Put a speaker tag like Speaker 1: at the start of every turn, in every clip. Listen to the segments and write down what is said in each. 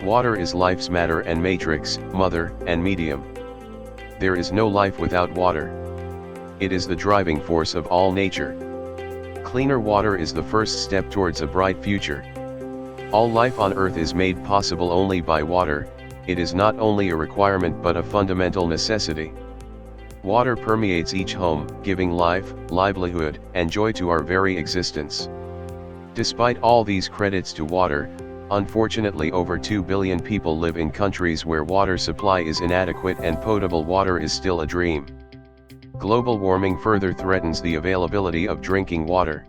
Speaker 1: Water is life's matter and matrix, mother, and medium. There is no life without water. It is the driving force of all nature. Cleaner water is the first step towards a bright future. All life on Earth is made possible only by water. It is not only a requirement but a fundamental necessity. Water permeates each home, giving life, livelihood, and joy to our very existence. Despite all these credits to water, unfortunately over 2 billion people live in countries where water supply is inadequate and potable water is still a dream. Global warming further threatens the availability of drinking water.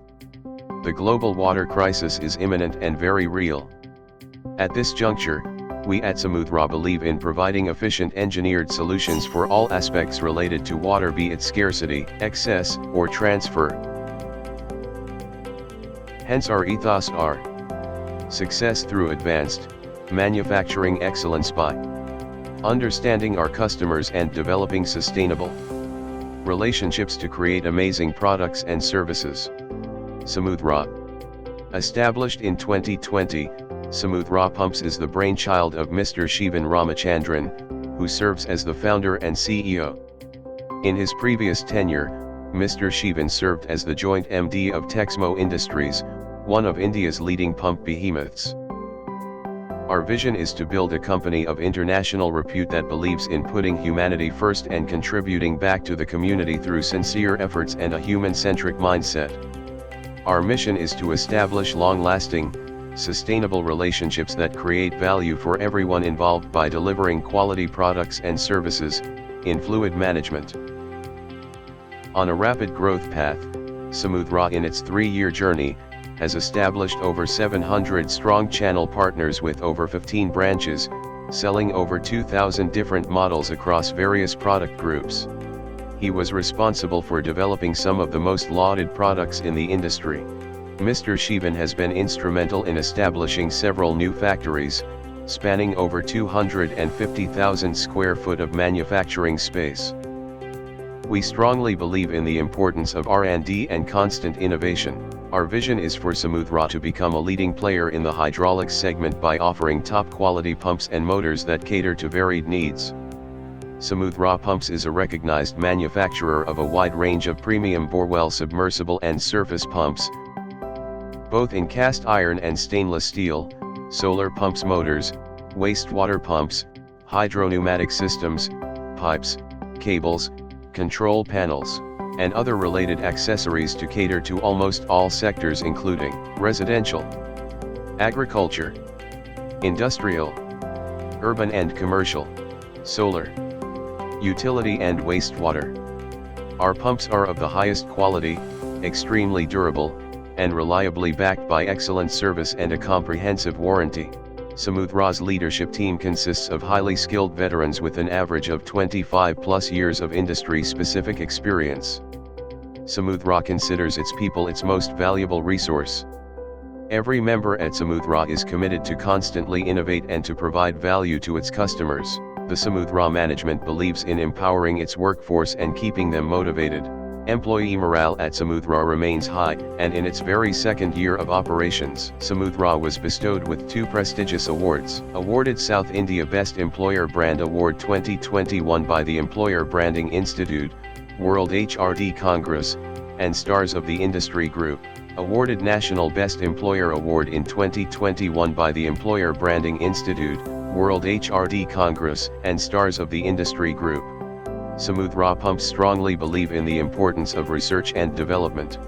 Speaker 1: The global water crisis is imminent and very real. At this juncture, we at Samudra believe in providing efficient engineered solutions for all aspects related to water, be it scarcity, excess, or transfer. Hence our ethos are success through advanced manufacturing excellence by understanding our customers and developing sustainable relationships to create amazing products and services. Samudra. Established in 2020, Samudra Pumps is the brainchild of Mr. Shivan Ramachandran, who serves as the founder and CEO. In his previous tenure, Mr. Shivan served as the joint MD of Texmo Industries, one of India's leading pump behemoths. Our vision is to build a company of international repute that believes in putting humanity first and contributing back to the community through sincere efforts and a human-centric mindset. Our mission is to establish long-lasting, sustainable relationships that create value for everyone involved by delivering quality products and services, in fluid management. On a rapid growth path, Samudra in its 3-year journey, has established over 700 strong channel partners with over 15 branches, selling over 2,000 different models across various product groups. He was responsible for developing some of the most lauded products in the industry. Mr. Shivan has been instrumental in establishing several new factories, spanning over 250,000 square foot of manufacturing space. We strongly believe in the importance of R&D and constant innovation. Our vision is for Samudra to become a leading player in the hydraulics segment by offering top-quality pumps and motors that cater to varied needs. Samudra Pumps is a recognized manufacturer of a wide range of premium borewell submersible and surface pumps, both in cast iron and stainless steel, solar pumps, motors, wastewater pumps, hydropneumatic systems, pipes, cables, control panels, and other related accessories to cater to almost all sectors including residential, agriculture, industrial, urban and commercial, solar, utility and wastewater. Our pumps are of the highest quality, extremely durable, and reliably backed by excellent service and a comprehensive warranty. Samudra's leadership team consists of highly skilled veterans with an average of 25+ years of industry-specific experience. Samudra considers its people its most valuable resource. Every member at Samudra is committed to constantly innovate and to provide value to its customers. The Samudra management believes in empowering its workforce and keeping them motivated. Employee morale at Samudra remains high, and in its very second year of operations, Samudra was bestowed with 2 prestigious awards. Awarded South India Best Employer Brand Award 2021 by the Employer Branding Institute, World HRD Congress, and Stars of the Industry Group. Awarded National Best Employer Award in 2021 by the Employer Branding Institute, World HRD Congress, and Stars of the Industry Group. Samudra Pumps strongly believe in the importance of research and development.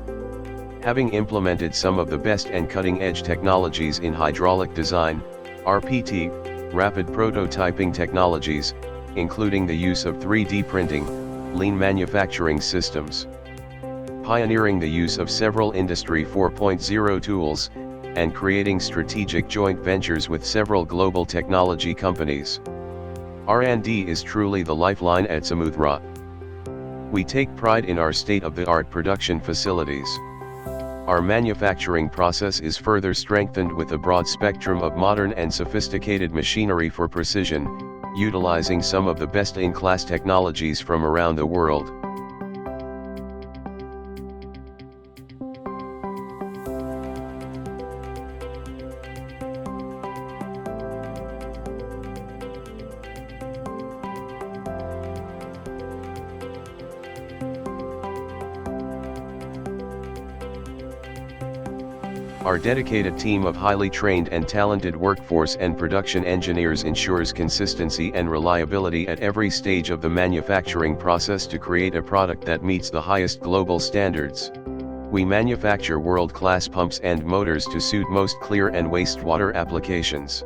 Speaker 1: Having implemented some of the best and cutting-edge technologies in hydraulic design, RPT, rapid prototyping technologies, including the use of 3D printing, lean manufacturing systems, pioneering the use of several Industry 4.0 tools, and creating strategic joint ventures with several global technology companies. R&D is truly the lifeline at Samudra. We take pride in our state-of-the-art production facilities. Our manufacturing process is further strengthened with a broad spectrum of modern and sophisticated machinery for precision, utilizing some of the best-in-class technologies from around the world. Our dedicated team of highly trained and talented workforce and production engineers ensures consistency and reliability at every stage of the manufacturing process to create a product that meets the highest global standards. We manufacture world-class pumps and motors to suit most clear and wastewater applications.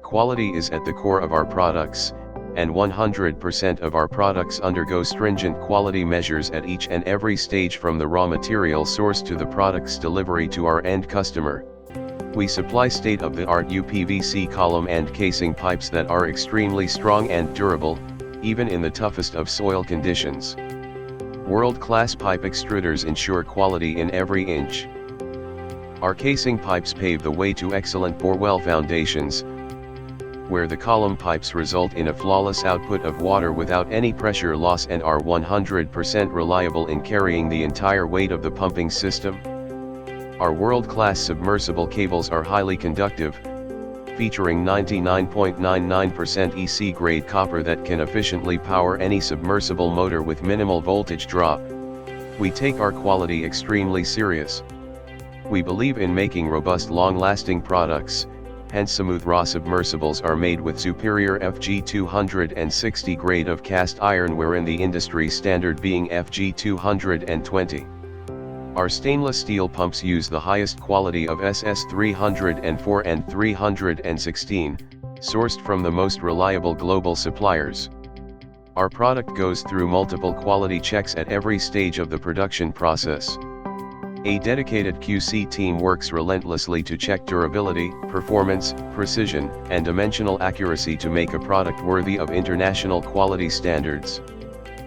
Speaker 1: Quality is at the core of our products, and 100% of our products undergo stringent quality measures at each and every stage from the raw material source to the product's delivery to our end customer. We supply state-of-the-art UPVC column and casing pipes that are extremely strong and durable, even in the toughest of soil conditions. World-class pipe extruders ensure quality in every inch. Our casing pipes pave the way to excellent bore-well foundations, where the column pipes result in a flawless output of water without any pressure loss and are 100% reliable in carrying the entire weight of the pumping system. Our world-class submersible cables are highly conductive, featuring 99.99% EC-grade copper that can efficiently power any submersible motor with minimal voltage drop. We take our quality extremely serious. We believe in making robust, long-lasting products. Hence Samudra submersibles are made with superior FG260 grade of cast iron, wherein the industry standard being FG220. Our stainless steel pumps use the highest quality of SS304 and 316, sourced from the most reliable global suppliers. Our product goes through multiple quality checks at every stage of the production process. A dedicated QC team works relentlessly to check durability, performance, precision, and dimensional accuracy to make a product worthy of international quality standards.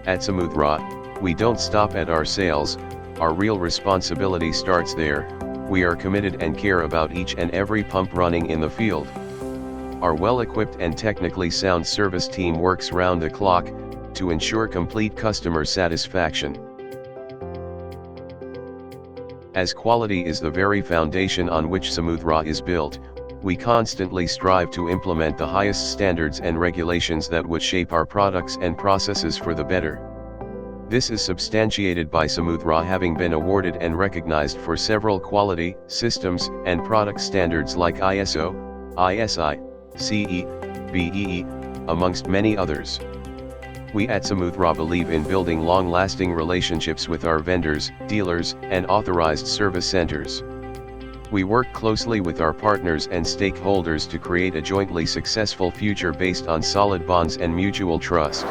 Speaker 1: At Samudra, we don't stop at our sales, our real responsibility starts there. We are committed and care about each and every pump running in the field. Our well-equipped and technically sound service team works round the clock to ensure complete customer satisfaction. As quality is the very foundation on which Samudra is built, we constantly strive to implement the highest standards and regulations that would shape our products and processes for the better. This is substantiated by Samudra having been awarded and recognized for several quality, systems, and product standards like ISO, ISI, CE, BEE, amongst many others. We at Samudra believe in building long-lasting relationships with our vendors, dealers, and authorized service centers. We work closely with our partners and stakeholders to create a jointly successful future based on solid bonds and mutual trust.